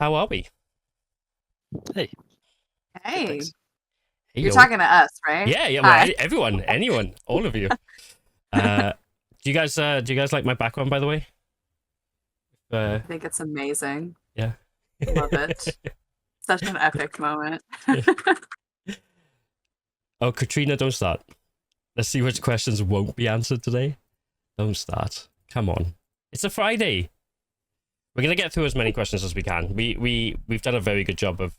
How are we? Hey, good, Hey, thanks. Hey you're yo. talking to us, right? Yeah, yeah. Well, Hi. everyone, anyone, all of you. Uh, do you guys like my background, by the way? Uh, I think it's amazing. yeah. Love it. Such an epic moment. Oh, Katrina, don't start. Let's see which questions won't be answered today. Don't start. Come on. It's a Friday. We're gonna get through as many questions as we can. We've done a very good job of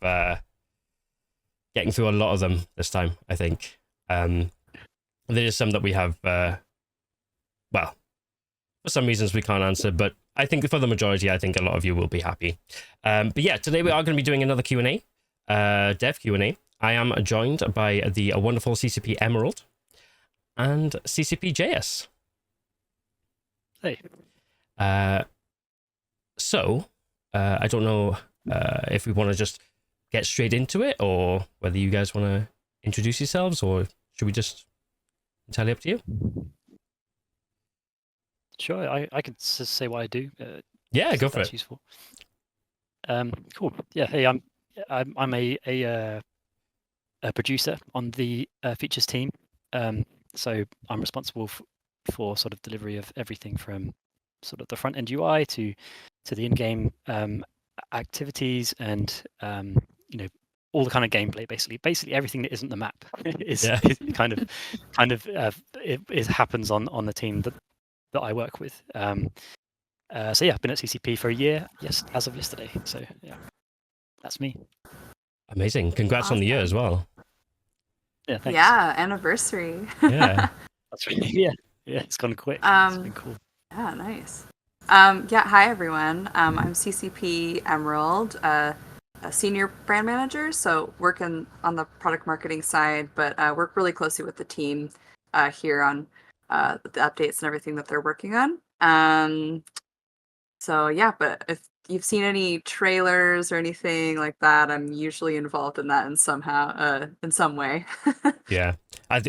getting through a lot of them this time. I think. There's some that we have. Well, for some reasons we can't answer, but I think for the majority, I think a lot of you will be happy. But yeah, today we are going to be doing another Q&A, dev Q&A. I am joined by the wonderful CCP Emerald and CCP JS. Hey, Uh, so, I don't know if we want to just get straight into it or whether you guys want to introduce yourselves, or should we just entirely up to you? sure. I can say what I do. Yeah, go If for that's it. useful. Cool. Yeah. Hey, I'm a producer on the features team. So I'm responsible for sort of delivery of everything from sort of the front end UI to the in-game activities and all the kind of gameplay. Basically everything that isn't the map is, Yeah. is it happens on the team that I work with. So yeah, I've been at CCP for a year. Yes, as of yesterday. So yeah, that's me. Amazing. Congrats on the year as Awesome. well. Yeah, thanks. Yeah, anniversary. Yeah. That's really yeah. It's gone quick. It's been um, cool. yeah, nice. Yeah, hi everyone. I'm CCP Emerald, a senior brand manager, so working on the product marketing side, but work really closely with the team here on the updates and everything that they're working on. So yeah, but if you've seen any trailers or anything like that, I'm usually involved in that in some way. Yeah. uh,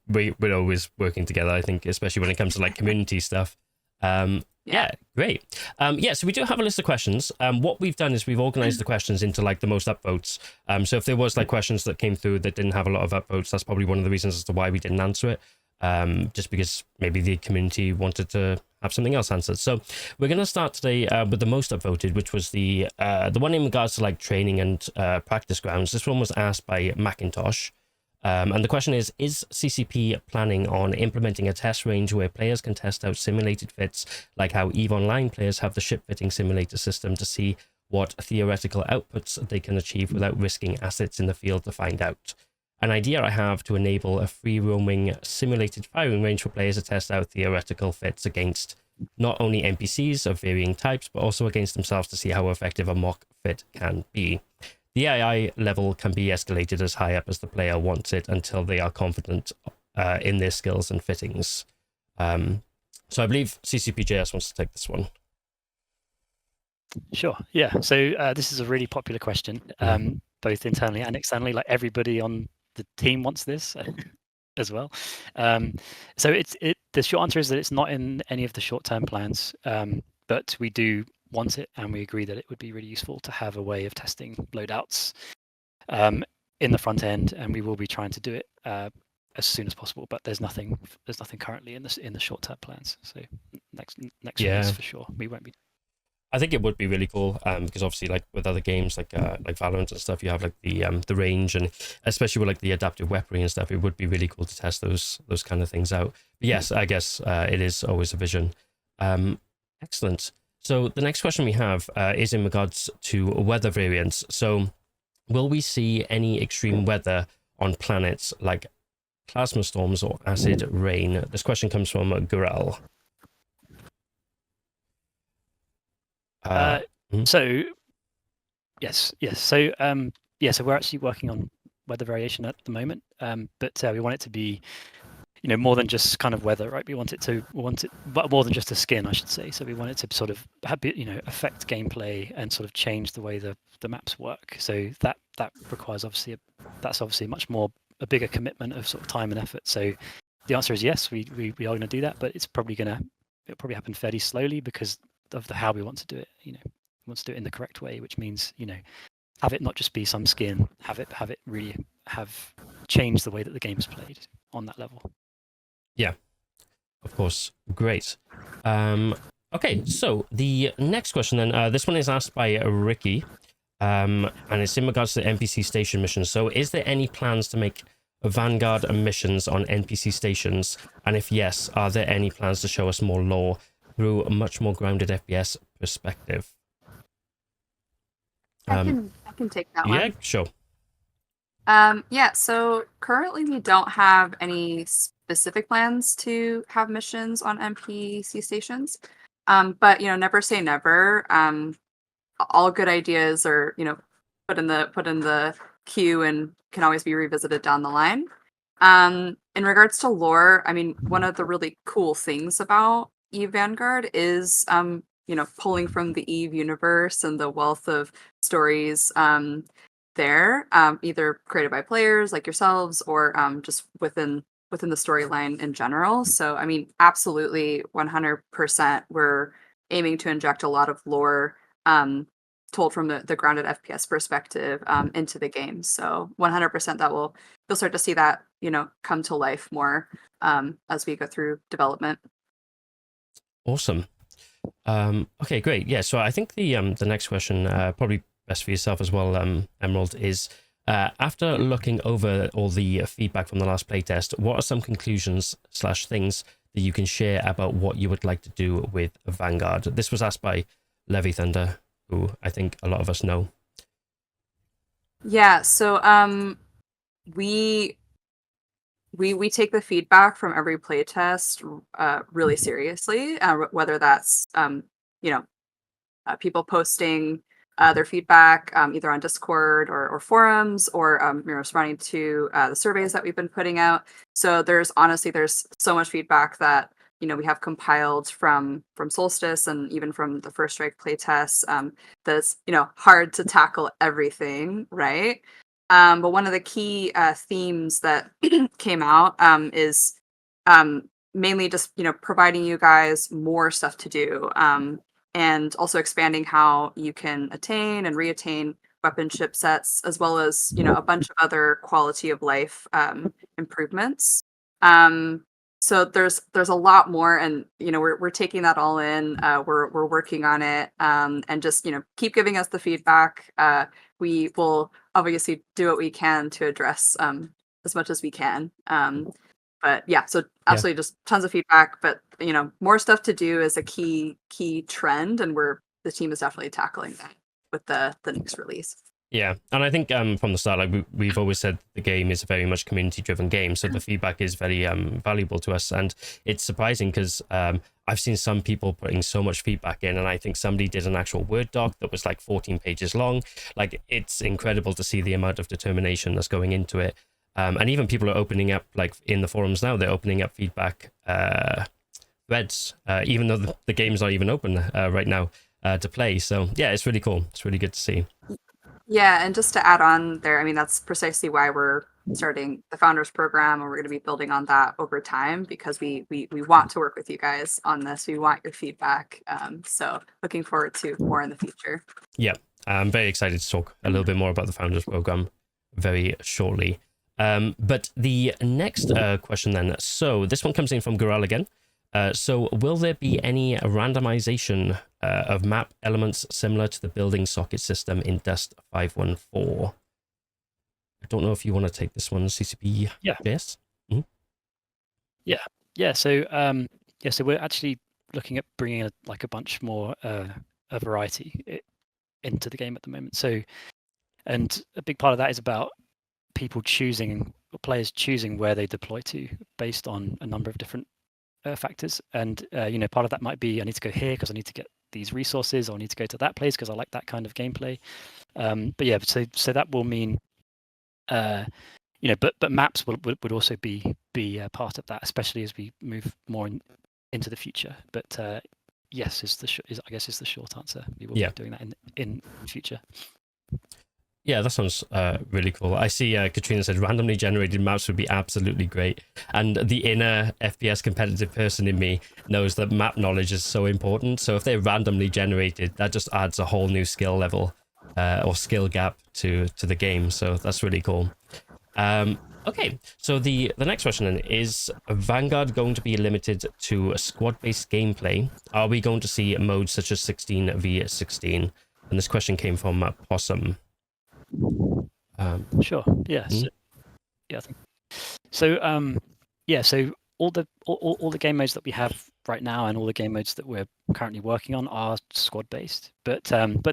We're always working together, I think, especially when it comes to like community stuff. yeah. Yeah, great. Yeah, so we do have a list of questions. What we've done is we've organized the questions into like the most upvotes. So if there was like questions that came through that didn't have a lot of upvotes, that's probably one of the reasons as to why we didn't answer it. Just because maybe the community wanted to have something else answered. So we're going to start today with the most upvoted, which was the one in regards to like training and practice grounds. This one was asked by Macintosh. And the question is CCP planning on implementing a test range where players can test out simulated fits, like how EVE Online players have the ship fitting simulator system, to see what theoretical outputs they can achieve without risking assets in the field to find out? An idea I have to enable a free roaming simulated firing range for players to test out theoretical fits against not only NPCs of varying types, but also against themselves to see how effective a mock fit can be. The AI level can be escalated as high up as the player wants it until they are confident in their skills and fittings. So I believe CCPJS wants to take this one. Sure. Yeah. So this is a really popular question, both internally and externally. Like everybody on the team wants this as well. So the short answer is that it's not in any of the short-term plans, but we do want it, and we agree that it would be really useful to have a way of testing loadouts in the front end, and we will be trying to do it as soon as possible. But there's nothing currently in the short-term plans. So next Yeah. phase for sure, we won't be. I think it would be really cool because obviously, like with other games like Valorant and stuff, you have like the range, and especially with like the adaptive weaponry and stuff, it would be really cool to test those kind of things out. But yes, I guess it is always a vision. Excellent. So the next question we have is in regards to weather variants. So will we see any extreme weather on planets like plasma storms or acid rain? This question comes from Gurel. So yes. So so we're actually working on weather variation at the moment, but we want it to be, more than just kind of weather, right? We want it, but more than just a skin, I should say. So we want it to sort of affect gameplay and sort of change the way the maps work. So that requires that's obviously a bigger commitment of sort of time and effort. So the answer is yes, we are going to do that, but it'll probably happen fairly slowly because of how we want to do it. wants to do it in the correct way, which means, have it not just be some skin, have it really have changed the way that the game is played on that level. Yeah, of course. Great. Okay, so the next question then, this one is asked by Ricky, and it's in regards to the NPC station missions. So is there any plans to make Vanguard missions on NPC stations? And if yes, are there any plans to show us more lore through a much more grounded FPS perspective? I can take that one. Yeah, sure. Yeah, so currently we don't have any specific plans to have missions on NPC stations. But never say never. All good ideas are, put in the queue and can always be revisited down the line. In regards to lore, I mean, one of the really cool things about EVE Vanguard is pulling from the EVE universe and the wealth of stories there, either created by players like yourselves or just within the storyline in general. So, I mean, absolutely 100% we're aiming to inject a lot of lore told from the grounded FPS perspective into the game. So 100% you'll start to see that, come to life more as we go through development. Awesome. Okay, great. Yeah, so I think the next question, probably best for yourself as well, Emerald, is after looking over all the feedback from the last playtest, what are some conclusions / things that you can share about what you would like to do with Vanguard? This was asked by Levy Thunder, who I think a lot of us know. Yeah, so we take the feedback from every playtest really seriously, whether that's people posting their feedback either on Discord or forums or responding to the surveys that we've been putting out. So there's so much feedback that we have compiled from Solstice and even from the First Strike playtests that's hard to tackle everything, right? But one of the key themes that came out is mainly just providing you guys more stuff to do, and also expanding how you can attain and reattain weapon chipsets, as well as a bunch of other quality of life improvements. So there's a lot more, and we're taking that all in. We're working on it, and just keep giving us the feedback. We will obviously do what we can to address as much as we can. But yeah, so absolutely just tons of feedback, but more stuff to do is a key trend, and the team is definitely tackling that with the next release. Yeah, and I think from the start, like we've always said, the game is a very much community-driven game, so the feedback is very valuable to us, and it's surprising because I've seen some people putting so much feedback in, and I think somebody did an actual Word doc that was like 14 pages long. Like, it's incredible to see the amount of determination that's going into it. And even people are opening up, like in the forums now, they're opening up feedback threads, even though the game's not even open right now to play. So yeah, it's really cool. It's really good to see. Yeah, and just to add on there, I mean, that's precisely why we're starting the Founders Program, and we're going to be building on that over time, because we want to work with you guys on this. We want your feedback. So looking forward to more in the future. Yeah, I'm very excited to talk a little bit more about the Founders Program very shortly. But the next question then, so this one comes in from Goral again. So will there be any randomization of map elements similar to the building socket system in Dust 514? I don't know if you want to take this one, CCP. Yeah. Yes. Mm-hmm. Yeah. So we're actually looking at bringing a bunch more a variety into the game at the moment. So, and a big part of that is about players choosing where they deploy to based on a number of different factors. And part of that might be, I need to go here because I need to get these resources, or I need to go to that place because I like that kind of gameplay. But yeah, so that will mean but maps would also be part of that, especially as we move more into the future. But yes, I guess is the short answer. We will be doing that in the future. Yeah, that sounds really cool. I see Katrina said randomly generated maps would be absolutely great. And the inner FPS competitive person in me knows that map knowledge is so important. So if they're randomly generated, that just adds a whole new skill level or skill gap to the game. So that's really cool. Okay, so the next question then is Vanguard going to be limited to squad-based gameplay? Are we going to see modes such as 16v16? And this question came from Possum. Sure. Yes. Yeah. I think. So so all the game modes that we have right now and all the game modes that we're currently working on are squad based. But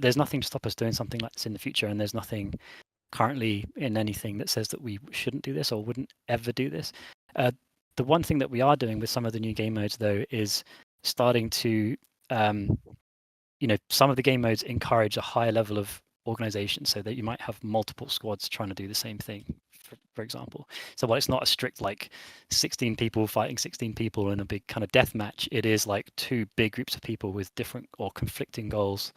there's nothing to stop us doing something like this in the future, and there's nothing currently in anything that says that we shouldn't do this or wouldn't ever do this. The one thing that we are doing with some of the new game modes though is starting to some of the game modes encourage a higher level of organization, so that you might have multiple squads trying to do the same thing, for example. So while it's not a strict like 16 people fighting 16 people in a big kind of death match, it is like two big groups of people with different or conflicting goals.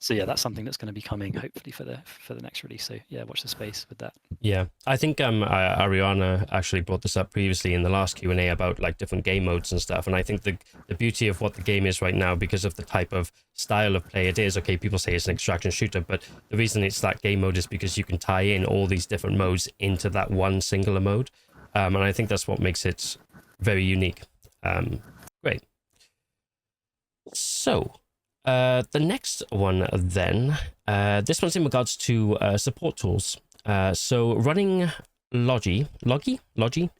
So yeah, that's something that's going to be coming hopefully for the next release. So yeah, watch the space with that. Yeah, I think Ariana actually brought this up previously in the last Q&A about like different game modes and stuff. And I think the beauty of what the game is right now, because of the type of style of play it is, okay, people say it's an extraction shooter, but the reason it's that game mode is because you can tie in all these different modes into that one singular mode. And I think that's what makes it very unique. Great. So the next one then, this one's in regards to support tools. So running Logi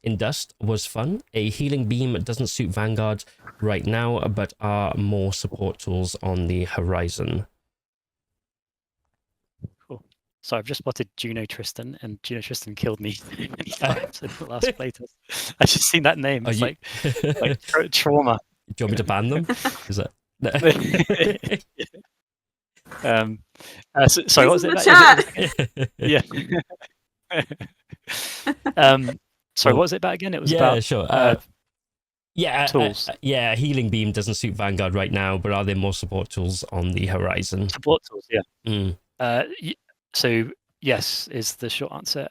in Dust was fun. A healing beam doesn't suit Vanguard right now, but are more support tools on the horizon. Cool. So I've just spotted Juno Tristan, and Juno Tristan killed me many times in the last playtest. I've just seen that name. It's like trauma. Do you want me to ban them? Is that... Sorry, what was it? Yeah. Sorry, what was it about again? It was about sure. Tools. Healing beam doesn't suit Vanguard right now, but are there more support tools on the horizon? Support tools, yeah. So yes is the short answer.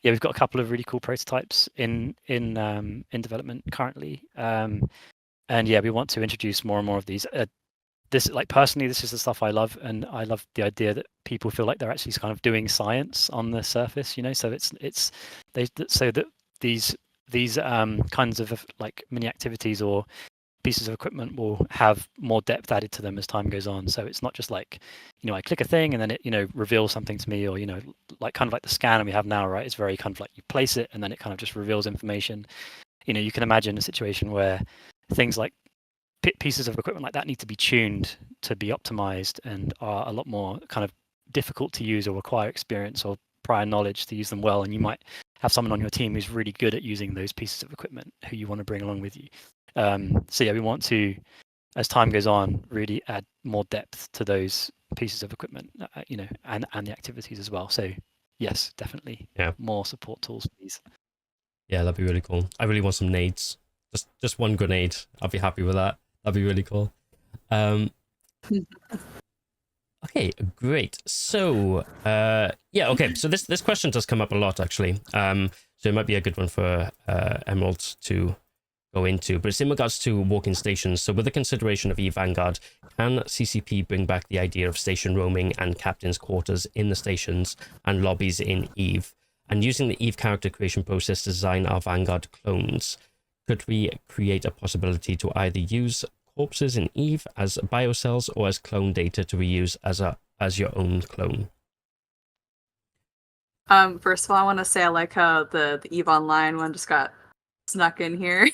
We've got a couple of really cool prototypes in development currently. And yeah, we want to introduce more and more of these. This, like personally, this is the stuff I love, and I love the idea that people feel like they're actually kind of doing science on the surface, So so that these kinds of like mini activities or pieces of equipment will have more depth added to them as time goes on. So it's not just like, I click a thing and then it, reveals something to me, or like kind of like the scanner we have now, right? It's very kind of like you place it and then it kind of just reveals information. You can imagine a situation where things like pieces of equipment like that need to be tuned to be optimized and are a lot more kind of difficult to use or require experience or prior knowledge to use them well. And you might have someone on your team who's really good at using those pieces of equipment who you want to bring along with you. So yeah, we want to, as time goes on, really add more depth to those pieces of equipment, and the activities as well. So yes, definitely, more support tools, please. Yeah, that'd be really cool. I really want some nades. Just one grenade. I'll be happy with that. That'd be really cool. Okay, great. So, okay. So this question does come up a lot, actually. So it might be a good one for Emerald to go into. But it's in regards to walking stations. So with the consideration of EVE Vanguard, can CCP bring back the idea of station roaming and captain's quarters in the stations and lobbies in EVE? And using the EVE character creation process to design our Vanguard clones, could we create a possibility to either use corpses in EVE as biocells or as clone data to reuse as your own clone? First of all, I want to say I like how the EVE Online one just got snuck in here.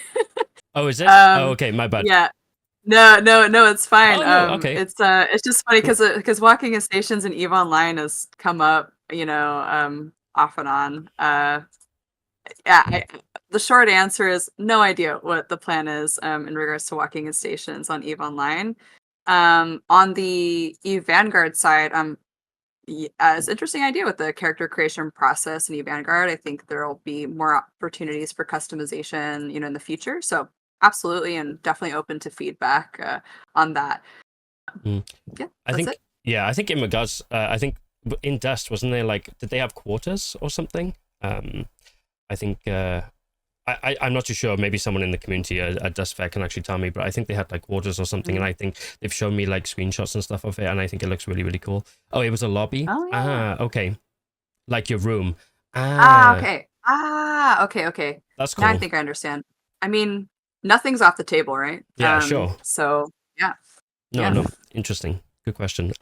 Oh, is it? Okay, my bad. Yeah. No, it's fine. Oh, no, okay. It's just funny because walking in stations in EVE Online has come up, off and on. The short answer is no idea what the plan is in regards to walking in stations on EVE Online. On the EVE Vanguard side, it's an interesting idea with the character creation process in EVE Vanguard. I think there will be more opportunities for customization, in the future. So absolutely, and definitely open to feedback on that. I think in regards, I think in Dust, wasn't there like, did they have quarters or something? I think I'm not too sure. Maybe someone in the community at Dust Fair can actually tell me, but I think they had like quarters or something, and I think they've shown me like screenshots and stuff of it, and I think it looks really, really cool. Oh, it was a lobby? Oh, yeah. Okay. Like your room. Okay. Okay. That's Now I cool. think I understand. I mean, nothing's off the table, right? Yeah, sure. So, yeah. No. Interesting. Good question.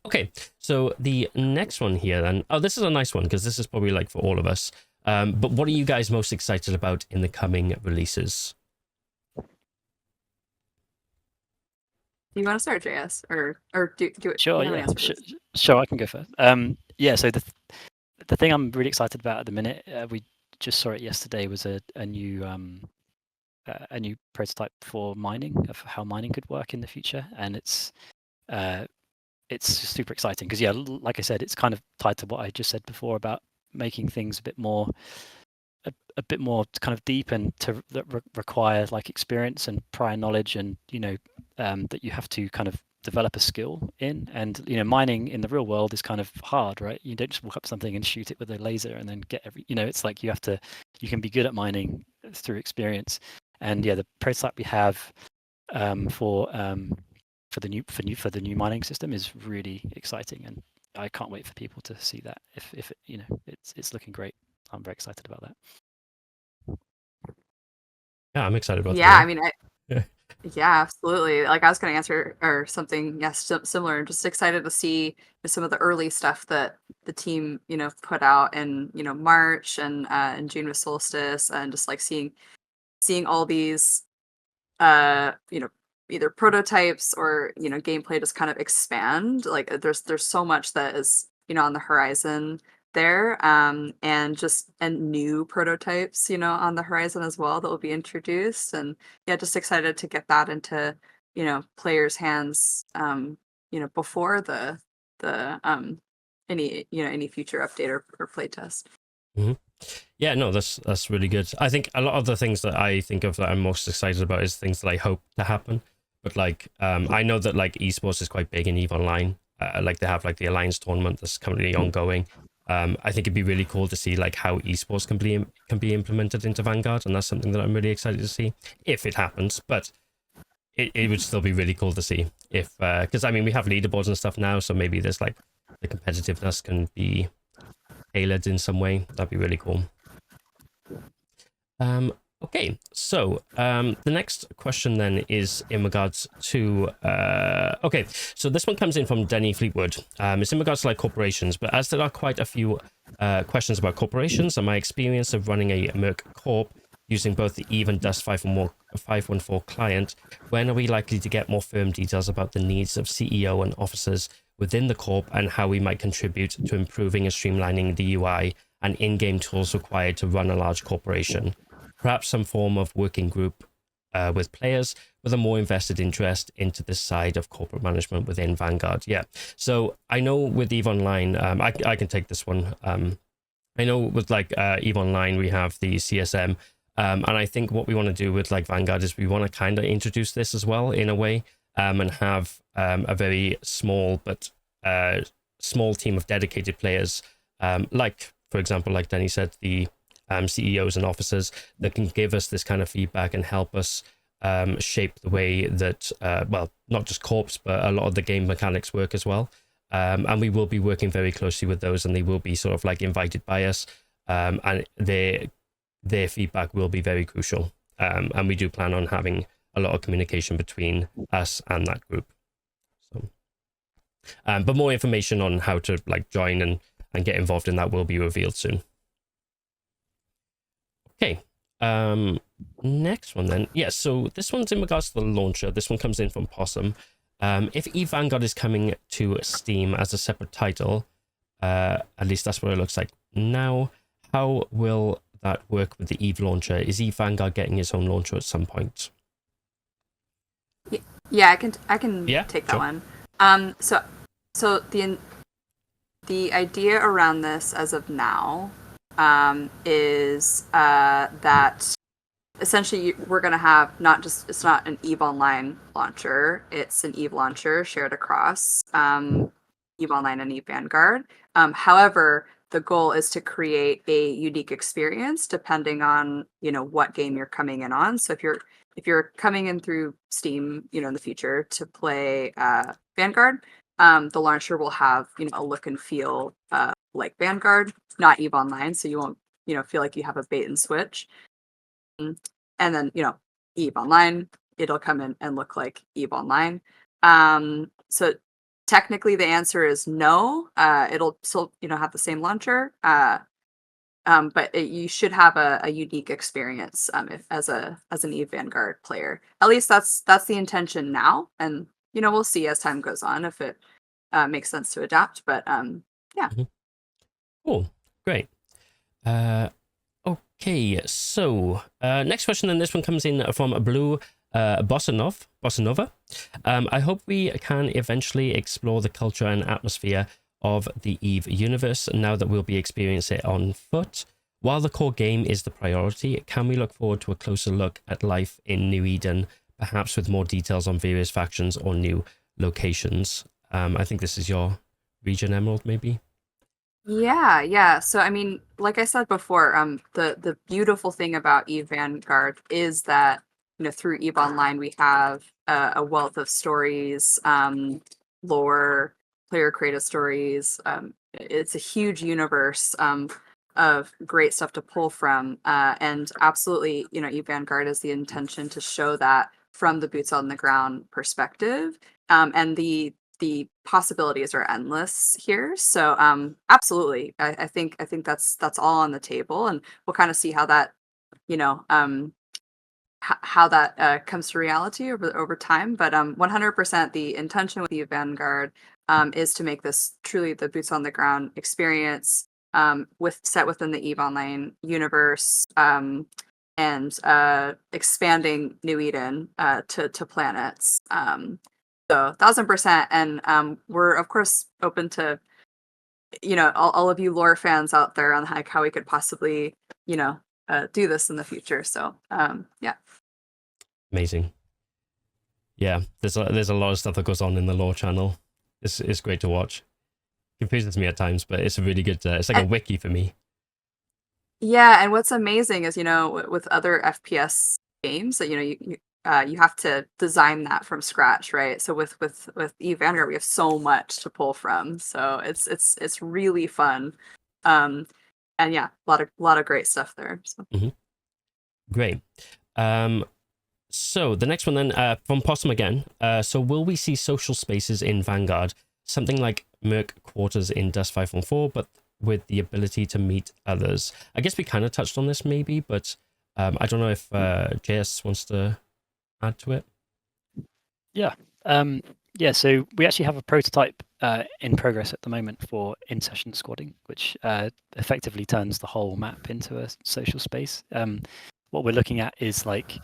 Okay, so the next one here then. Oh, this is a nice one because this is probably like for all of us. But what are you guys most excited about in the coming releases? Do you want to start, JS, or do it? Sure, you have an yeah, answer, please? sure, I can go first. Yeah, so the thing I'm really excited about at the minute, we just saw it yesterday, was a new prototype for mining, of how mining could work in the future, and it's super exciting because, yeah, like I said, it's kind of tied to what I just said before about making things a bit more kind of deep, and that require like experience and prior knowledge, and that you have to kind of develop a skill in. And mining in the real world is kind of hard, right? You don't just walk up to something and shoot it with a laser and then get it's like you can be good at mining through experience. And yeah, the prototype we have for the new mining system is really exciting, and I can't wait for people to see that. If it's looking great. I'm very excited about that. Yeah, I'm excited about that. Yeah, I mean, yeah, absolutely. Like I was going to answer or something, yes, similar. I'm just excited to see some of the early stuff that the team, put out in, March and in June with Solstice, and just like seeing all these, either prototypes or gameplay just kind of expand. Like there's so much that is on the horizon there, and new prototypes on the horizon as well that will be introduced. And yeah, just excited to get that into players' hands before the any future update or play test. Mm-hmm. Yeah, no, that's really good. I think a lot of the things that I think of that I'm most excited about is things that I hope to happen. But like, I know that like esports is quite big in EVE Online. Like they have like the Alliance tournament that's currently ongoing. I think it'd be really cool to see like how esports can be implemented into Vanguard, and that's something that I'm really excited to see if it happens. But it would still be really cool to see if, because I mean we have leaderboards and stuff now, so maybe there's like the competitiveness can be tailored in some way. That'd be really cool. Okay, so the next question then is in regards to okay, so this one comes in from Denny Fleetwood. It's in regards to like corporations, but as there are quite a few questions about corporations and my experience of running a Merc Corp using both the EVE and Dust 514 client, when are we likely to get more firm details about the needs of CEO and officers within the corp and how we might contribute to improving and streamlining the UI and in-game tools required to run a large corporation? Perhaps some form of working group with players with a more invested interest into this side of corporate management within Vanguard. Yeah, so I know with EVE Online, I can take this one. I know with like EVE Online, we have the CSM, and I think what we want to do with like Vanguard is we want to kind of introduce this as well in a way, and have a very small but small team of dedicated players, like for example, like Danny said, the CEOs and officers that can give us this kind of feedback and help us shape the way that, well, not just corps, but a lot of the game mechanics work as well. And we will be working very closely with those, and they will be sort of like invited by us, and their feedback will be very crucial. And we do plan on having a lot of communication between us and that group. So, but more information on how to like join and get involved in that will be revealed soon. Okay, next one then. Yeah, so this one's in regards to the launcher. This one comes in from Possum. If EVE Vanguard is coming to Steam as a separate title, at least that's what it looks like now, how will that work with the EVE launcher? Is EVE Vanguard getting its own launcher at some point? Yeah, I can Yeah, take that sure. one. So the idea around this as of now is that essentially we're going to have it's not an EVE Online launcher, it's an EVE launcher shared across EVE Online and EVE Vanguard. However, the goal is to create a unique experience depending on, what game you're coming in on. So if you're coming in through Steam, in the future to play Vanguard, the launcher will have, a look and feel like Vanguard, not EVE Online, so you won't, feel like you have a bait and switch. And then, EVE Online, it'll come in and look like EVE Online. So technically the answer is no. It'll still, have the same launcher. But you should have a unique experience as an EVE Vanguard player. At least that's the intention now, and we'll see as time goes on if it makes sense to adapt. But yeah. Cool, great. Okay, so next question, and this one comes in from Blue Bossanova. I hope we can eventually explore the culture and atmosphere of the EVE universe now that we'll be experiencing it on foot. While the core game is the priority, can we look forward to a closer look at life in New Eden, perhaps with more details on various factions or new locations? I think this is your region, Emerald, maybe? Yeah. So I mean, like I said before, the beautiful thing about EVE Vanguard is that, through EVE Online we have a wealth of stories, lore, player created stories. It's a huge universe of great stuff to pull from, and absolutely, EVE Vanguard is the intention to show that from the boots on the ground perspective, and the possibilities are endless here. So absolutely, I think that's all on the table, and we'll kind of see how that how that comes to reality over time. But 100% the intention with the Vanguard is to make this truly the boots on the ground experience, set within the EVE Online universe, and expanding New Eden to planets. So 1000%, and we're of course open to all of you lore fans out there on like how we could possibly do this in the future. So yeah. Amazing. Yeah, there's a lot of stuff that goes on in the lore channel. It's great to watch. Confuses me at times, but it's a really good. It's like a wiki for me. Yeah, and what's amazing is with other FPS games that you have to design that from scratch, right? So with EVE Vanguard, we have so much to pull from. So it's really fun, and yeah, a lot of great stuff there. So. Great. So the next one then from Possum again. So will we see social spaces in Vanguard, something like Merc Quarters in Dust 514, but with the ability to meet others? I guess we kind of touched on this maybe, but I don't know if JS wants to add to it. Yeah. So we actually have a prototype in progress at the moment for in-session squadding, which effectively turns the whole map into a social space. What we're looking at is like,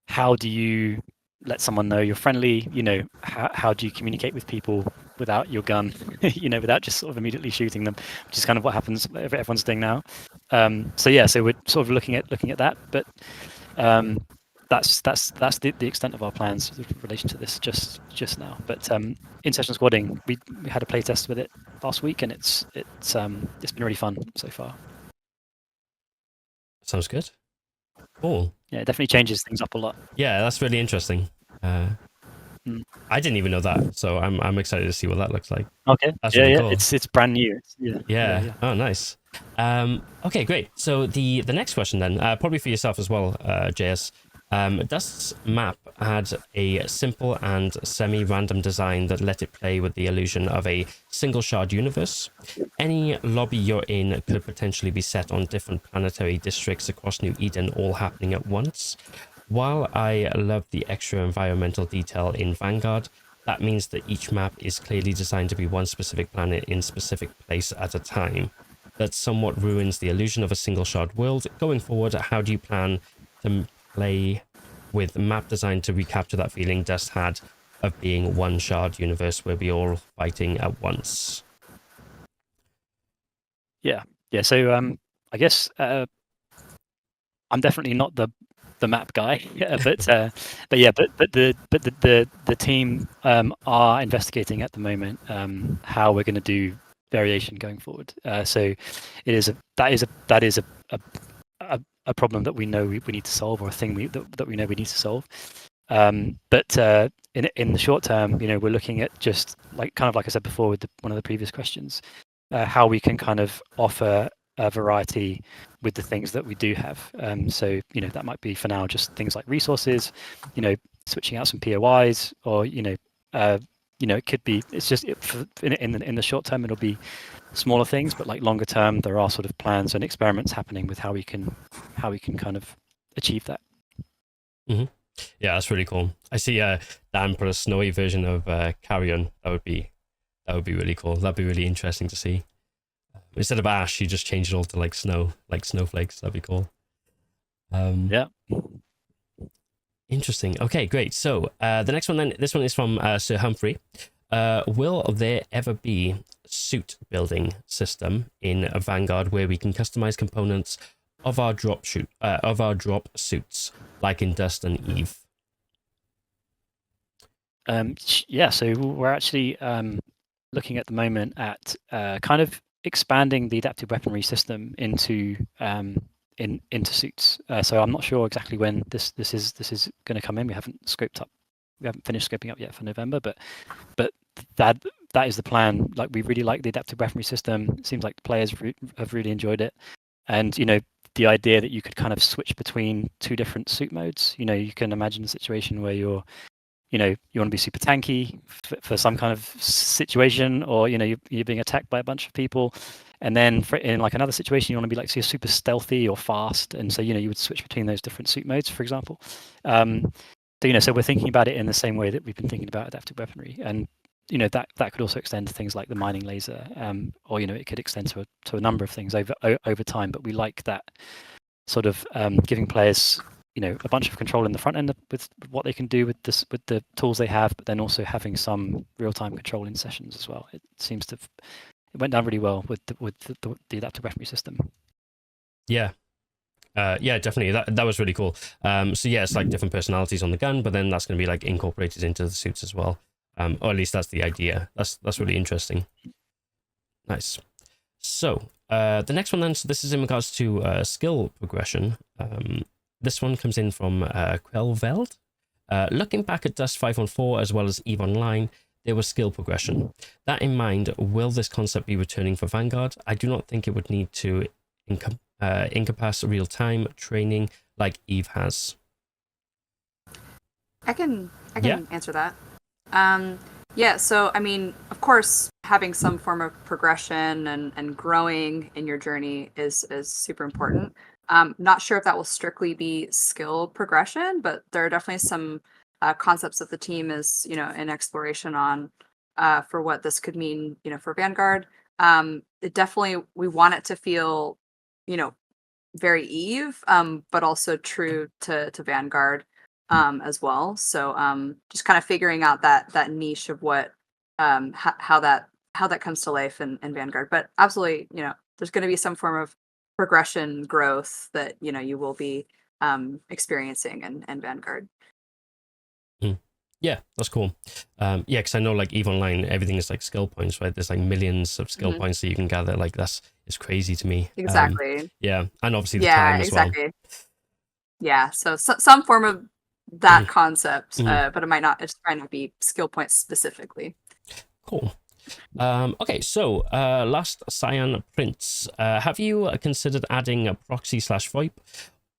how do you let someone know you're friendly? How do you communicate with people without your gun? Without just sort of immediately shooting them, which is kind of what happens. Everyone's doing now. So we're sort of looking at that, but that's the extent of our plans in relation to this just now. But in-session squadding, we had a play test with it last week, and it's been really fun so far. Sounds good. Cool. Yeah, it definitely changes things up a lot. Yeah, that's really interesting. I didn't even know that, so I'm excited to see what that looks like. Okay. That's really cool. It's brand new. Yeah. Oh, nice. Okay, great. So the next question then, probably for yourself as well, JS. Dust's map had a simple and semi-random design that let it play with the illusion of a single shard universe. Any lobby you're in could potentially be set on different planetary districts across New Eden, all happening at once. While I love the extra environmental detail in Vanguard, that means that each map is clearly designed to be one specific planet in specific place at a time. That somewhat ruins the illusion of a single shard world. Going forward, how do you plan to play with map design to recapture that feeling Dust had of being one shard universe where we're all fighting at once? Yeah. So I guess I'm definitely not the the map guy. But the team are investigating at the moment how we're going to do variation going forward. So that is a problem that we know we need to solve, or a thing that we know we need to solve. But in the short term, we're looking at just like I said before with one of the previous questions, how we can kind of offer a variety with the things that we do have. So that might be for now just things like resources, switching out some POIs, or it could be, it's just in the short term it'll be smaller things, but like longer term there are sort of plans and experiments happening with how we can kind of achieve that. Mm-hmm. Yeah, that's really cool. I see Dan put a snowy version of Carrion. That would be really cool. That'd be really interesting to see. Instead of ash, you just change it all to like snow, like snowflakes. That'd be cool. Yeah. Interesting. Okay, great. So the next one then, this one is from Sir Humphrey. Will there ever be suit building system in Vanguard where we can customize components of our drop suits, like in Dust and Eve? Yeah, so we're actually looking at the moment at kind of expanding the adaptive weaponry system into suits. So I'm not sure exactly when this is going to come in. We haven't finished scoping up yet for November, but that is the plan. Like, we really like the adaptive weaponry system. It seems like the players have really enjoyed it, and the idea that you could kind of switch between two different suit modes. You can imagine a situation where you want to be super tanky for some kind of situation, or you're being attacked by a bunch of people, and then in like another situation you want to be like super stealthy or fast, and so you would switch between those different suit modes, for example. So we're thinking about it in the same way that we've been thinking about adaptive weaponry, and that could also extend to things like the mining laser, or it could extend to a number of things over time. But we like that sort of giving players a bunch of control in the front end with what they can do with the tools they have, but then also having some real-time control in sessions as well. It seems it went down really well with the adaptive weaponry system. Yeah. Yeah, definitely. That was really cool. So yeah, it's like different personalities on the gun, but then that's going to be like incorporated into the suits as well. Or at least that's the idea. That's really interesting. Nice. So the next one then, so this is in regards to skill progression. This one comes in from Quelveld. Looking back at Dust 514 as well as EVE Online, there was skill progression. That in mind, will this concept be returning for Vanguard? I do not think it would need to encompass real-time training like EVE has. I can answer that. Yeah, so I mean, of course, having some form of progression and growing in your journey is super important. Not sure if that will strictly be skill progression, but there are definitely some concepts that the team is, in exploration on for what this could mean, for Vanguard. It definitely, we want it to feel, very EVE, but also true to Vanguard as well. So just kind of figuring out that niche of what how that comes to life in Vanguard. But absolutely, there's going to be some form of progression growth that you will be experiencing in Vanguard. Yeah, that's cool. Yeah, because I know like EVE Online, everything is like skill points, right? There's like millions of skill points that you can gather. Like it's crazy to me. Exactly. Yeah, and obviously the time as well. Yeah, so some form of that concept, but it might not be skill points specifically. Cool. Okay, so last Cyan Prince. Have you considered adding a proxy/VoIP?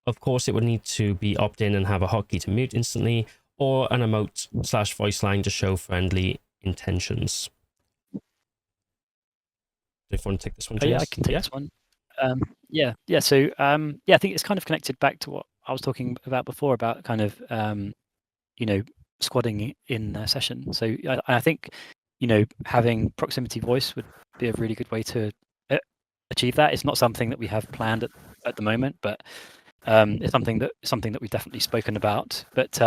Of course, it would need to be opt-in and have a hotkey to mute instantly, or an emote/voice line to show friendly intentions. Do you want to take this one, James? Yeah, I can take this one. So I think it's kind of connected back to what I was talking about before about kind of squadding in session. So I think having proximity voice would be a really good way to achieve that. It's not something that we have planned at the moment, but it's something that we've definitely spoken about. But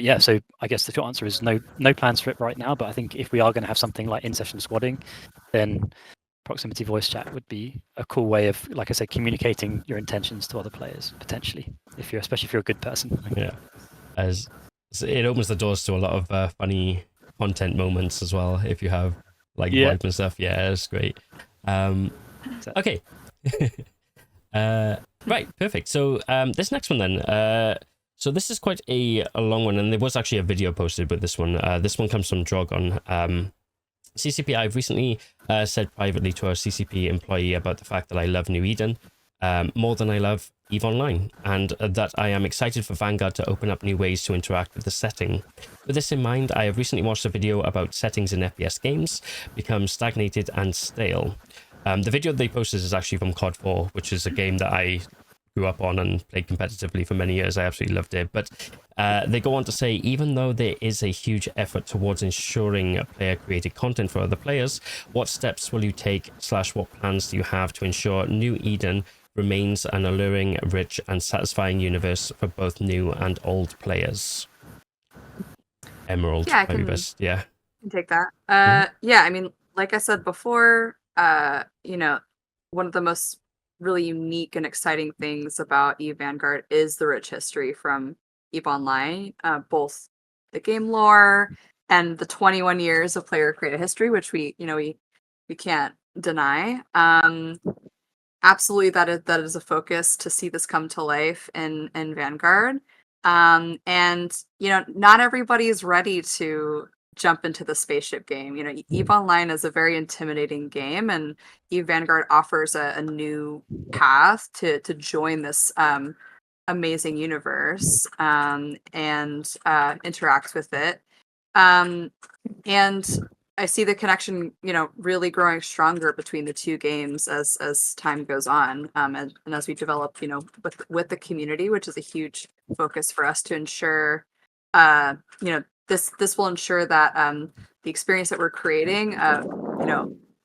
yeah, so I guess the short answer is no plans for it right now. But I think if we are going to have something like in-session squadding, then proximity voice chat would be a cool way of, like I said, communicating your intentions to other players potentially, especially if you're a good person. Yeah, as it opens the doors to a lot of funny content moments as well. If you have like VoIP and stuff, yeah, it's great. Okay. Right, perfect. So this next one then. So this is quite a long one, and there was actually a video posted with this one. This one comes from Drogon. CCP, I've recently said privately to a CCP employee about the fact that I love New Eden more than I love EVE Online, and that I am excited for Vanguard to open up new ways to interact with the setting. With this in mind, I have recently watched a video about settings in FPS games become stagnated and stale. The video they posted is actually from COD 4, which is a game that I grew up on and played competitively for many years. I absolutely loved it. But they go on to say, even though there is a huge effort towards ensuring player-created content for other players, what steps will you take / what plans do you have to ensure New Eden remains an alluring, rich, and satisfying universe for both new and old players? Emerald, Yeah, I maybe can- best. Yeah. can take that. Yeah, I mean, like I said before, one of the most really unique and exciting things about EVE Vanguard is the rich history from EVE Online, both the game lore and the 21 years of player created history, which we can't deny. Absolutely, that is a focus to see this come to life in Vanguard. And not everybody is ready to jump into the spaceship game. EVE Online is a very intimidating game, and EVE Vanguard offers a new path to join this amazing universe and interact with it. And I see the connection, really growing stronger between the two games as time goes on, and as we develop, with the community, which is a huge focus for us to ensure, this will ensure that the experience that we're creating,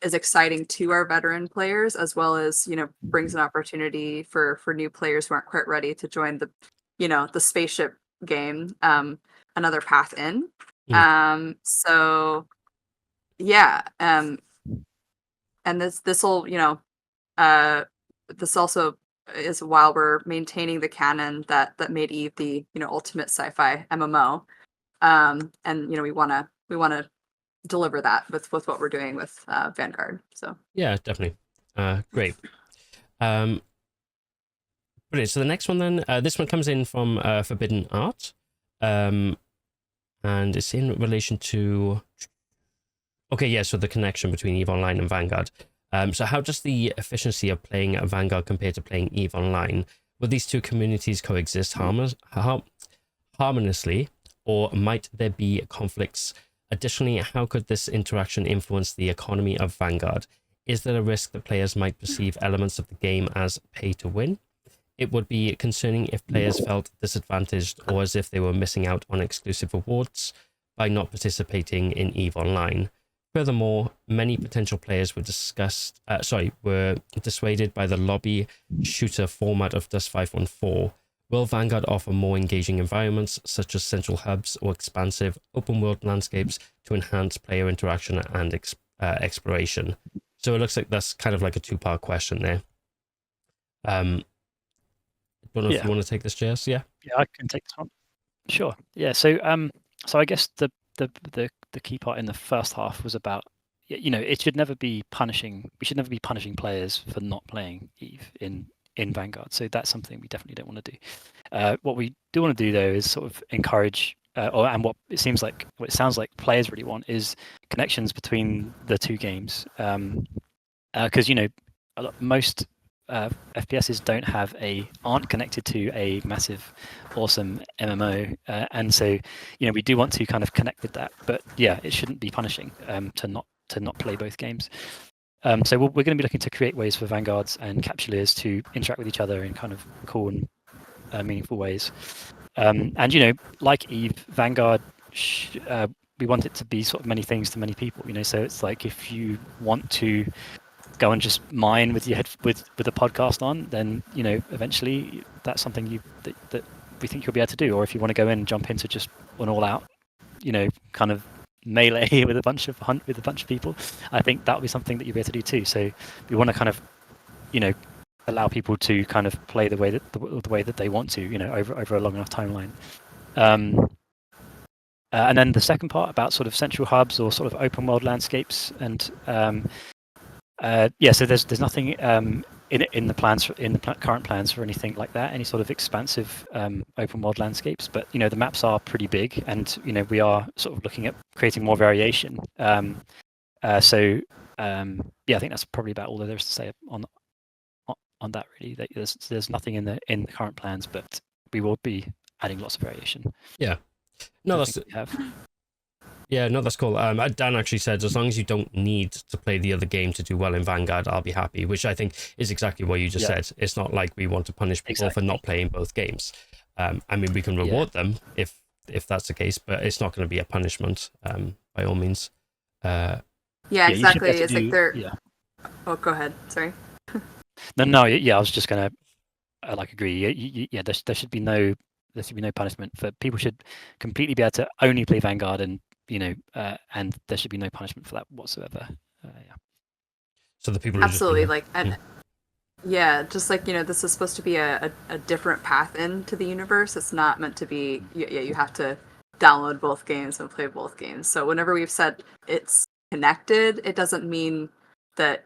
is exciting to our veteran players, as well as brings an opportunity for new players who aren't quite ready to join the spaceship game, another path in. So yeah, and this will this also is while we're maintaining the canon that made EVE the ultimate sci-fi MMO, and we want to deliver that with what we're doing with Vanguard. So Yeah, definitely. Great. Brilliant. So the next one then, this one comes in from Forbidden Art, and it's in relation to. Okay, yeah, so the connection between EVE Online and Vanguard. So how does the efficiency of playing Vanguard compare to playing EVE Online? Will these two communities coexist harmoniously, or might there be conflicts? Additionally, how could this interaction influence the economy of Vanguard? Is there a risk that players might perceive elements of the game as pay to win? It would be concerning if players felt disadvantaged or as if they were missing out on exclusive rewards by not participating in EVE Online. Furthermore, many potential players were dissuaded by the lobby shooter format of Dust 514. Will Vanguard offer more engaging environments, such as central hubs or expansive open-world landscapes, to enhance player interaction and exploration? So it looks like that's kind of like a two-part question there. Don't know if you want to take this, Jess. Yeah. Yeah, I can take this one. Sure. Yeah. So I guess the key part in the first half was about, it should never be punishing. We should never be punishing players for not playing EVE in Vanguard. So that's something we definitely don't want to do. What we do want to do though is sort of encourage, and what it sounds like players really want is connections between the two games. Because most FPSs aren't connected to a massive, awesome MMO, and so we do want to kind of connect with that. But yeah, it shouldn't be punishing to not play both games. So we're going to be looking to create ways for Vanguards and Capsuleers to interact with each other in kind of cool and meaningful ways. And like EVE, Vanguard, we want it to be sort of many things to many people. So it's like if you want to go and just mine with your with a podcast on, then eventually that's something that we think you'll be able to do. Or if you want to go in and jump into just an all-out, kind of melee with a bunch of people, I think that would be something that you'd be able to do too. So we want to kind of, allow people to kind of play the way that they want to, over a long enough timeline. And then the second part about sort of central hubs or sort of open world landscapes, and so there's nothing in the plans current plans for anything like that, any sort of expansive open world landscapes. But the maps are pretty big, and we are sort of looking at creating more variation. I think that's probably about all there is to say on that, really. There's nothing in the current plans, but we will be adding lots of variation. Yeah. No, that's cool. Dan actually said, as long as you don't need to play the other game to do well in Vanguard, I'll be happy, which I think is exactly what you just said. It's not like we want to punish people for not playing both games. I mean, we can reward them if that's the case, but it's not going to be a punishment by all means. Exactly. It's like they're... Oh, go ahead. Sorry. No. Yeah, I was just going to agree. There should be no punishment. For people should completely be able to only play Vanguard, and and there should be no punishment for that whatsoever. So the people absolutely just like this is supposed to be a different path into the universe. It's not meant to be. You have to download both games and play both games. So whenever we've said it's connected, it doesn't mean that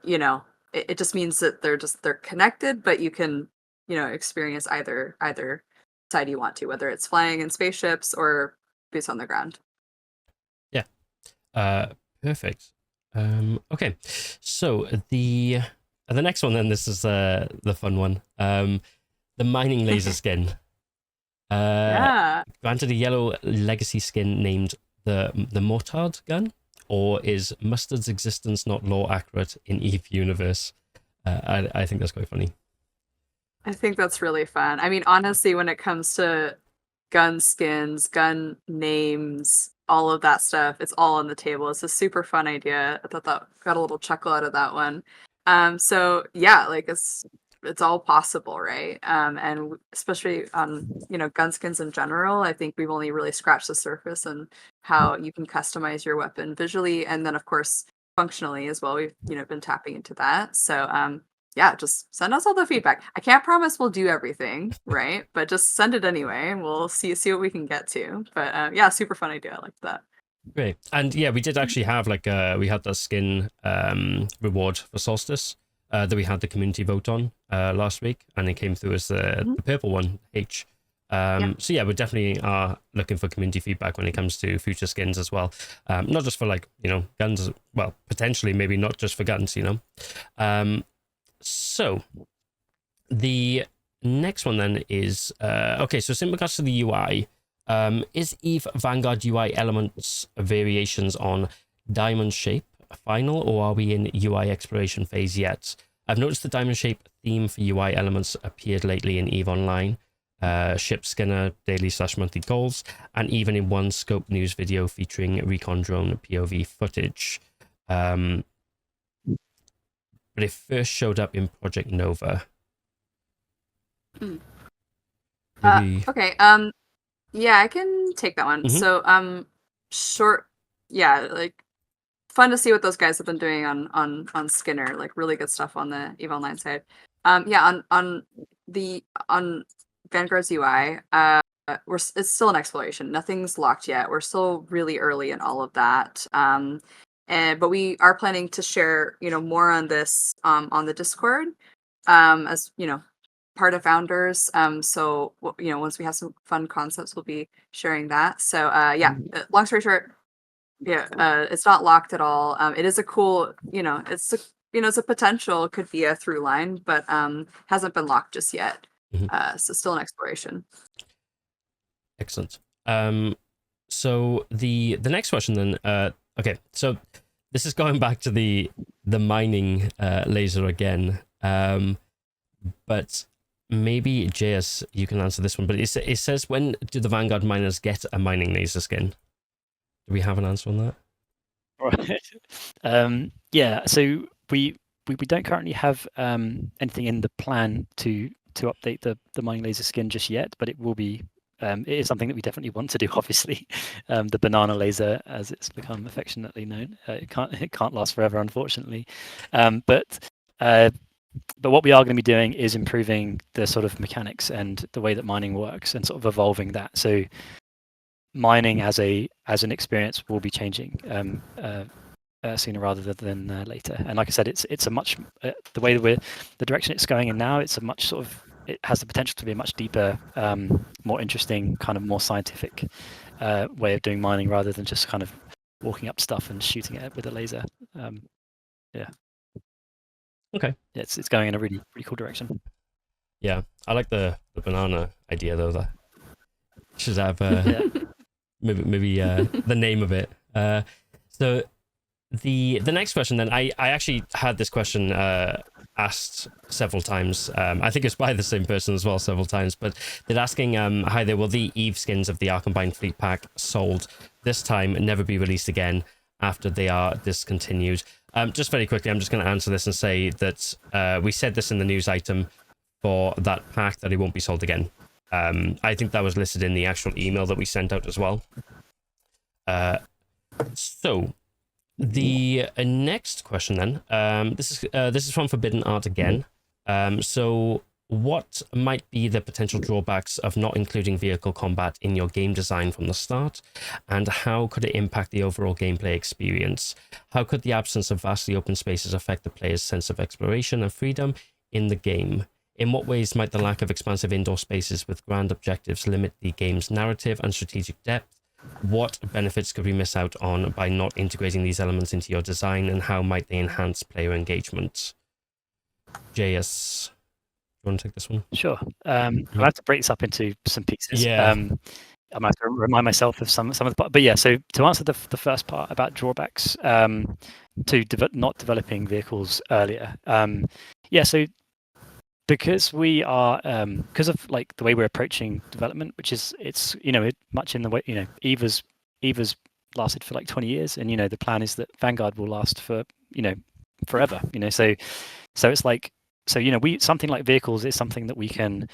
it just means that they're connected, but you can experience either side you want to, whether it's flying in spaceships or boots on the ground. Perfect. Okay, so the next one then, this is the fun one. The mining laser skin. Granted a yellow legacy skin named the Mortard gun, or is Mustard's existence not lore accurate in EVE universe? I think that's quite funny. I think that's really fun. I mean, honestly, when it comes to gun skins, gun names, all of that stuff, it's all on the table. It's a super fun idea. I thought that got a little chuckle out of that one. So yeah, like it's all possible, right? And especially on gun skins in general, I think we've only really scratched the surface on how you can customize your weapon visually, and then of course functionally as well. We've been tapping into that. So just send us all the feedback. I can't promise we'll do everything, right? But just send it anyway, and we'll see what we can get to. But super fun idea. I like that. Great. And we did actually have we had the skin reward for Solstice that we had the community vote on last week, and it came through as the purple one, H. So we definitely are looking for community feedback when it comes to future skins as well. Not just for guns, well, potentially maybe not just for guns, So the next one then is so in regards to the UI, is EVE Vanguard UI elements variations on diamond shape final, or are we in UI exploration phase yet? I've noticed the diamond shape theme for UI elements appeared lately in EVE Online, ship skinner, daily/monthly goals, and even in one scope news video featuring recon drone POV footage. But it first showed up in Project Nova. Okay. I can take that one. So, short. Fun to see what those guys have been doing on Skinner. Like really good stuff on the EVE Online side. On Vanguard's UI, it's still an exploration. Nothing's locked yet. We're still really early in all of that. But we are planning to share, more on this on the Discord, as part of Founders. So once we have some fun concepts, we'll be sharing that. So long story short, it's not locked at all. It is a cool, it's a potential, could be a through line, but hasn't been locked just yet. So still an exploration. Excellent. So the next question then. Okay, so this is going back to the mining laser again, but maybe JS, you can answer this one. But it says, when do the Vanguard miners get a mining laser skin? Do we have an answer on that? Right. So we don't currently have anything in the plan to update the mining laser skin just yet, but it will be it is something that we definitely want to do. Obviously, the banana laser, as it's become affectionately known, it can't last forever, unfortunately. But what we are going to be doing is improving the sort of mechanics and the way that mining works, and sort of evolving that. So mining as an experience will be changing sooner rather than later. And like I said, it's a much the way that the direction it's going in now. It's a much sort of, it has the potential to be a much deeper, more interesting, kind of more scientific way of doing mining, rather than just kind of walking up stuff and shooting it with a laser. Yeah. Okay. Yeah, it's going in a really cool direction. Yeah, I like the banana idea though. That should have maybe the name of it. So the next question then, I actually had this question asked several times. I think it's by the same person as well several times, but they're asking, hi there, will the EVE skins of the Arcombine Fleet Pack sold this time and never be released again after they are discontinued? Just very quickly, I'm just going to answer this and say that we said this in the news item for that pack, that it won't be sold again. I think that was listed in the actual email that we sent out as well. So the next question then, this is from Forbidden Art again. So what might be the potential drawbacks of not including vehicle combat in your game design from the start, and how could it impact the overall gameplay experience? How could the absence of vastly open spaces affect the player's sense of exploration and freedom in the game? In what ways might the lack of expansive indoor spaces with grand objectives limit the game's narrative and strategic depth? What benefits could we miss out on by not integrating these elements into your design, and how might they enhance player engagement? JS, you want to take this one? Sure. I have to break this up into some pieces. Yeah. I might have to remind myself of some of the part. But yeah, so to answer the first part about drawbacks to not developing vehicles earlier. Yeah, so because we are because of like the way we're approaching development, which is much in the way EVE's lasted for like 20 years, and the plan is that Vanguard will last for forever. So it's like, something like vehicles is something that we can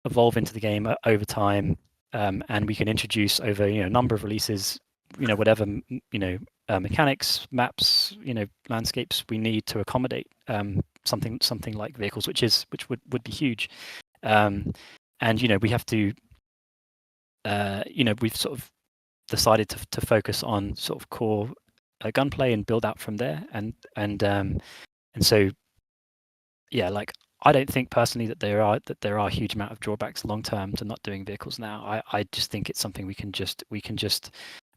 evolve into the game over time, and we can introduce over a number of releases, whatever mechanics, maps, landscapes we need to accommodate something like vehicles, which would be huge. And we have to we've sort of decided to focus on sort of core gunplay and build out from there, and so yeah, like I don't think personally that there are a huge amount of drawbacks long term to not doing vehicles now. I just think it's something we can just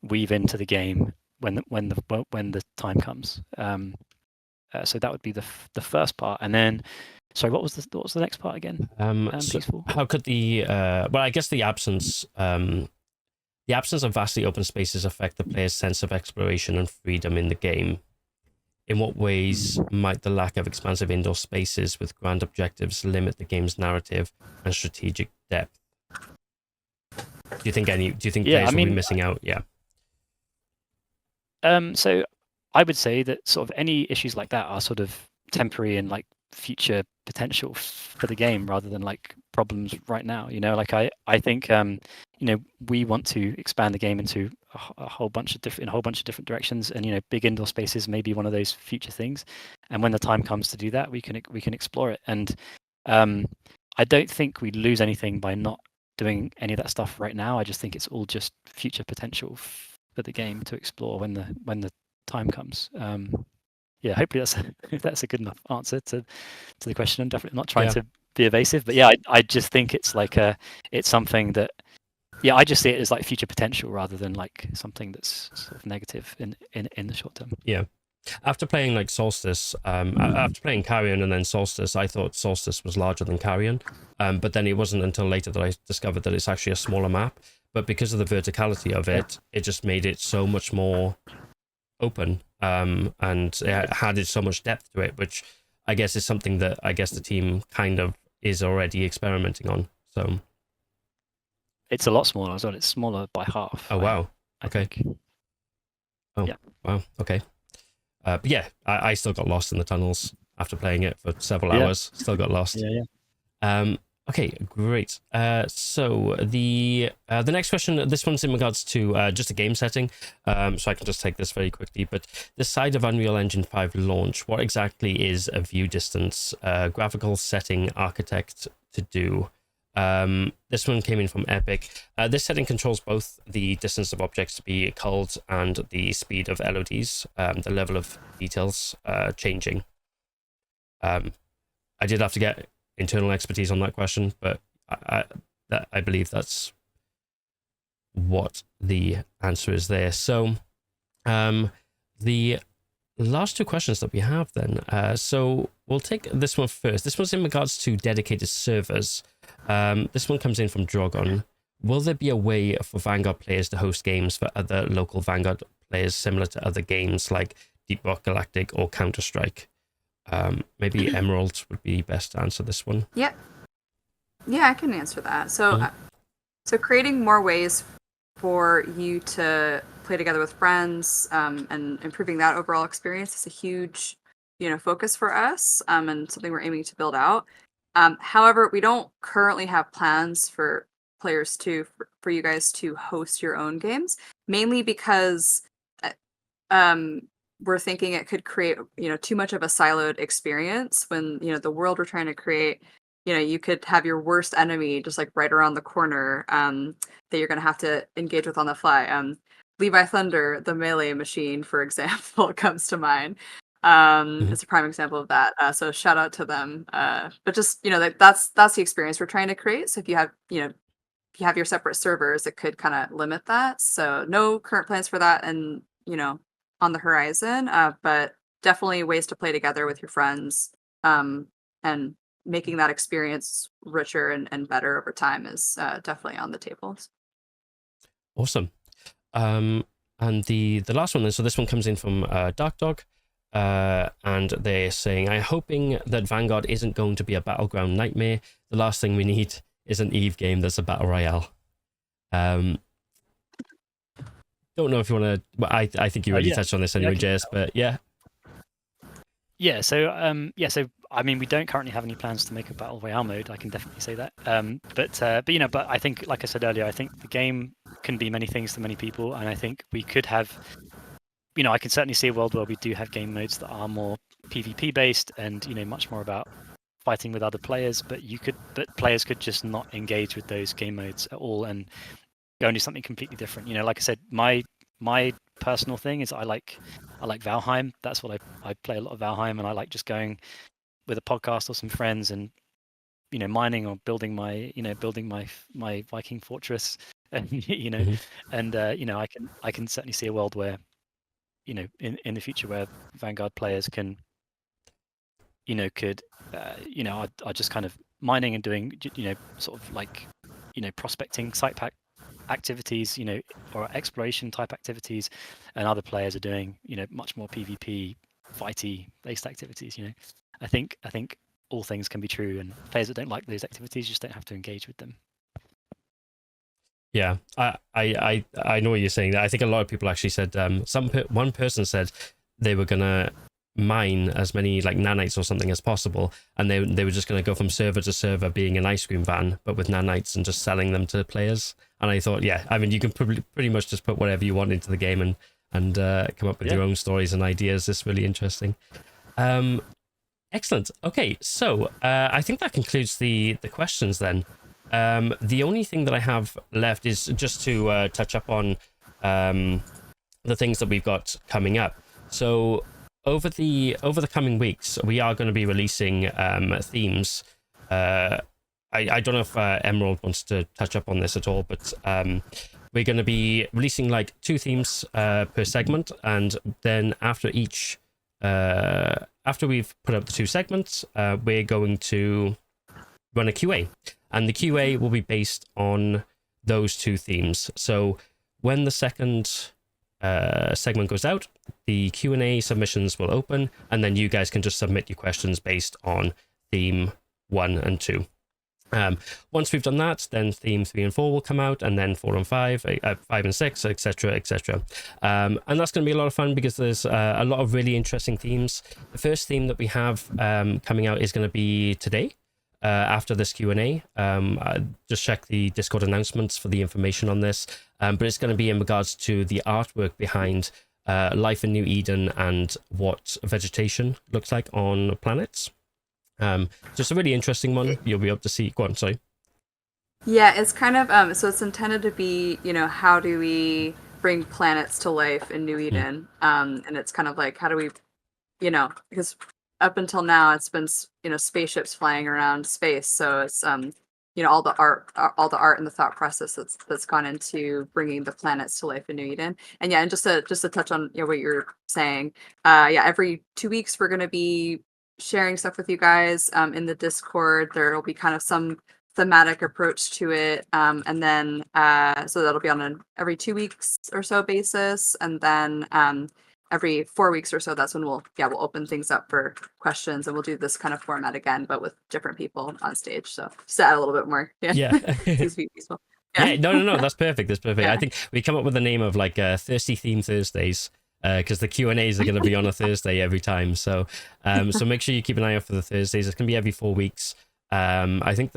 weave into the game when the time comes. So that would be the first part, and then sorry, what was the next part again? So how could the I guess the absence of vastly open spaces affect the player's sense of exploration and freedom in the game? In what ways might the lack of expansive indoor spaces with grand objectives limit the game's narrative and strategic depth? Do you think players will be missing out? Yeah. So I would say that sort of any issues like that are sort of temporary and like future potential for the game, rather than like problems right now. Like I think we want to expand the game into a whole bunch of different directions, and big indoor spaces may be one of those future things. And when the time comes to do that, we can explore it. And I don't think we lose anything by not doing any of that stuff right now. I just think it's all just future potential for the game to explore when the time comes. Yeah, hopefully that's a good enough answer to the question. I'm definitely not trying to be evasive, but yeah, I just think it's like it's something that, yeah, I just see it as like future potential rather than like something that's sort of negative in the short term. Yeah. After playing like Solstice, after playing Carrion and then Solstice, I thought Solstice was larger than Carrion, but then it wasn't until later that I discovered that it's actually a smaller map. But because of the verticality of it, it just made it so much more open, and it added so much depth to it, which I guess is something that I guess the team kind of is already experimenting on. So it's a lot smaller as well. It's smaller by half. Oh wow! Okay. Oh yeah. Wow. Okay. But yeah, I still got lost in the tunnels after playing it for several hours. Still got lost. Yeah. Okay, great. So the next question, this one's in regards to just a game setting. So I can just take this very quickly. But the side of Unreal Engine 5 launch, what exactly is a view distance graphical setting architect to do? This one came in from Epic. This setting controls both the distance of objects to be culled and the speed of LODs, the level of details changing. I did have to get internal expertise on that question, but I believe that's what the answer is there. So the last two questions that we have then, so we'll take this one first. This one's in regards to dedicated servers. This one comes in from Drogon. Will there be a way for Vanguard players to host games for other local Vanguard players similar to other games like Deep Rock Galactic or Counter-Strike? Maybe Emerald would be best to answer this one. Yeah, I can answer that. So, so creating more ways for you to play together with friends and improving that overall experience is a huge, focus for us and something we're aiming to build out. However, we don't currently have plans for players for you guys to host your own games, mainly because we're thinking it could create, too much of a siloed experience when, the world we're trying to create, you could have your worst enemy just like right around the corner that you're going to have to engage with on the fly. Levi Thunder, the melee machine, for example, comes to mind. It's a prime example of that. So shout out to them. But just, that's the experience we're trying to create. So if you have, if you have your separate servers, it could kind of limit that. So no current plans for that. And, on the horizon, but definitely ways to play together with your friends and making that experience richer and better over time is definitely on the tables. Awesome. And the last one, so this one comes in from Dark Dog, and they're saying, I'm hoping that Vanguard isn't going to be a battleground nightmare. The last thing we need is an EVE game that's a battle royale. Don't know if you want to. Well, I think you already touched on this anyway, JS. But yeah. Yeah. So So I mean, we don't currently have any plans to make a battle royale mode. I can definitely say that. But I think, like I said earlier, I think the game can be many things to many people, and I think we could have. I can certainly see a world where we do have game modes that are more PvP based and much more about fighting with other players. But players could just not engage with those game modes at all and go and do something completely different. Like I said, my personal thing is I like Valheim. That's what I play a lot of Valheim, and I like just going with a podcast or some friends and mining or building my Viking fortress, and and I can certainly see a world where in the future where Vanguard players can are just kind of mining and doing sort of like prospecting site pack activities, or exploration type activities, and other players are doing, much more PvP, fighty based activities. I think all things can be true, and players that don't like those activities just don't have to engage with them. Yeah, I know what you're saying. I think a lot of people actually said one person said they were gonna mine as many like nanites or something as possible, and they were just gonna go from server to server, being an ice cream van, but with nanites, and just selling them to players. And I thought, yeah, I mean, you can pretty much just put whatever you want into the game and come up with your own stories and ideas. It's really interesting. Excellent. Okay, so I think that concludes the questions then. The only thing that I have left is just to touch up on the things that we've got coming up. So over the coming weeks, we are going to be releasing themes. I don't know if Emerald wants to touch up on this at all, but we're going to be releasing like 2 themes per segment, and then after we've put up the 2 segments, we're going to run a QA, and the QA will be based on those 2 themes. So when the second segment goes out, the Q&A submissions will open, and then you guys can just submit your questions based on theme 1 and 2. Once we've done that, then theme 3 and 4 will come out, and then 4 and 5, 5 and 6, etc., etc. And that's going to be a lot of fun because there's a lot of really interesting themes. The first theme that we have coming out is going to be today. after this Q&A. Just check the Discord announcements for the information on this. But it's going to be in regards to the artwork behind life in New Eden and what vegetation looks like on planets. Just a really interesting one. You'll be able to see. Go on, sorry. Yeah, it's kind of so it's intended to be, how do we bring planets to life in New Eden? And it's kind of like, how do we, because up until now it's been, spaceships flying around space, so it's all the art and the thought process that's gone into bringing the planets to life in New Eden. And yeah, and just to touch on what you're saying, every 2 weeks we're going to be sharing stuff with you guys in the Discord. There will be kind of some thematic approach to it, and then so that'll be on an every 2 weeks or so basis, and then every 4 weeks or so, that's when we'll open things up for questions, and we'll do this kind of format again, but with different people on stage. So just to add a little bit more. Yeah. Seems to be peaceful. Yeah. Yeah, no, that's perfect. That's perfect. Yeah. I think we come up with the name of like Thirsty Theme Thursdays, because the Q&As are going to be on a Thursday every time. So so make sure you keep an eye out for the Thursdays. It's going to be every 4 weeks. I think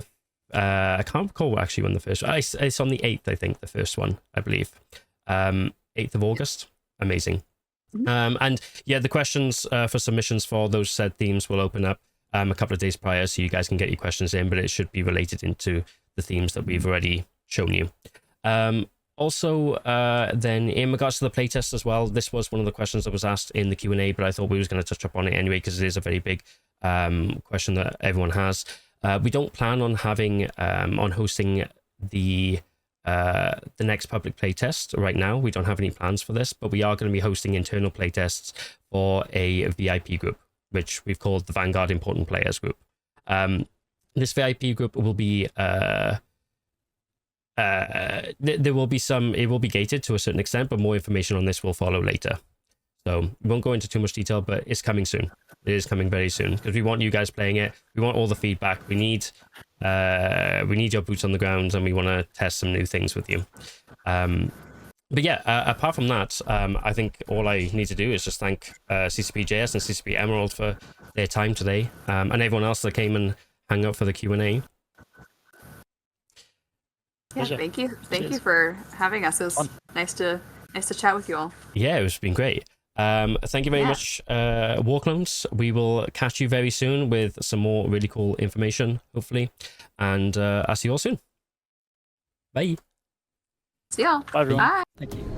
I can't recall actually when the first it's on the 8th, I think, the first one, I believe. 8th of August. Amazing. And yeah, the questions for submissions for those said themes will open up a couple of days prior, so you guys can get your questions in, but it should be related into the themes that we've already shown you. Also, then in regards to the playtest as well, this was one of the questions that was asked in the Q&A, but I thought we was going to touch up on it anyway, because it is a very big question that everyone has. We don't plan on having on hosting the next public playtest right now. We don't have any plans for this, but we are going to be hosting internal playtests for a VIP group, which we've called the Vanguard Important Players Group. This VIP group will be there will be some, it will be gated to a certain extent, but more information on this will follow later. So we won't go into too much detail, but it's coming soon. It is coming very soon, because we want you guys playing it. We want all the feedback. We need your boots on the ground, and we want to test some new things with you. But yeah, apart from that, I think all I need to do is just thank CCPJS and CCP Emerald for their time today, and everyone else that came and hung out for the Q&A. Yeah, thank you for having us. It was nice to chat with you all. Yeah, it's been great. Thank you very much, War Clones. We will catch you very soon with some more really cool information, hopefully. And I'll see you all soon. Bye. See y'all. Bye, everyone. Bye. Thank you.